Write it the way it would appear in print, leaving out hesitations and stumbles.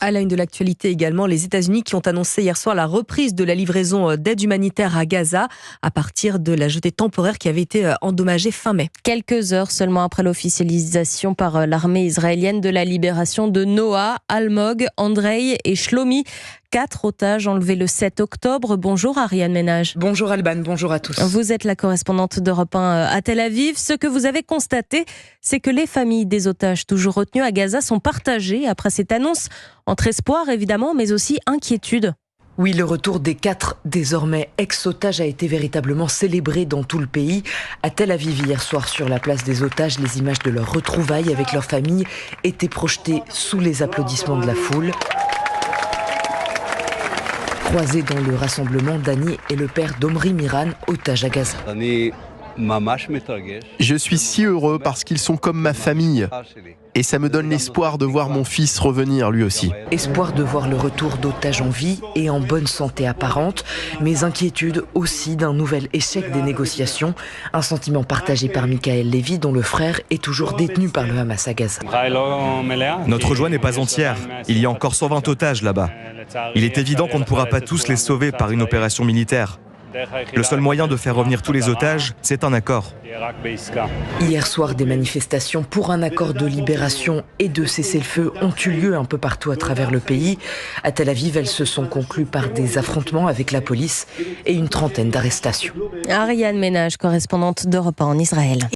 À la une de l'actualité également, les États-Unis qui ont annoncé hier soir la reprise de la livraison d'aide humanitaire à Gaza à partir de la jetée temporaire qui avait été endommagée fin mai. Quelques heures seulement après l'officialisation par l'armée israélienne de la libération de Noah, Almog, Andrei et Shlomi. 4 otages enlevés le 7 octobre. Bonjour Ariane Ménage. Bonjour Alban, bonjour à tous. Vous êtes la correspondante d'Europe 1 à Tel Aviv. Ce que vous avez constaté, c'est que les familles des otages toujours retenus à Gaza sont partagées après cette annonce, entre espoir évidemment, mais aussi inquiétude. Oui, le retour des 4 désormais ex-otages a été véritablement célébré dans tout le pays. À Tel Aviv hier soir, sur la place des otages, les images de leurs retrouvailles avec leurs familles étaient projetées sous les applaudissements de la foule. Croisés dans le rassemblement, Dani est le père d'Omri Miran, otage à Gaza. Je suis si heureux parce qu'ils sont comme ma famille. Et ça me donne l'espoir de voir mon fils revenir lui aussi. Espoir de voir le retour d'otages en vie et en bonne santé apparente, mais inquiétude aussi d'un nouvel échec des négociations. Un sentiment partagé par Michael Levy, dont le frère est toujours détenu par le Hamas à Gaza. Notre joie n'est pas entière. Il y a encore 120 otages là-bas. Il est évident qu'on ne pourra pas tous les sauver par une opération militaire. Le seul moyen de faire revenir tous les otages, c'est un accord. Hier soir, des manifestations pour un accord de libération et de cessez-le-feu ont eu lieu un peu partout à travers le pays. À Tel Aviv, elles se sont conclues par des affrontements avec la police et une trentaine d'arrestations. Ariane Ménage, correspondante d'Europe 1 en Israël.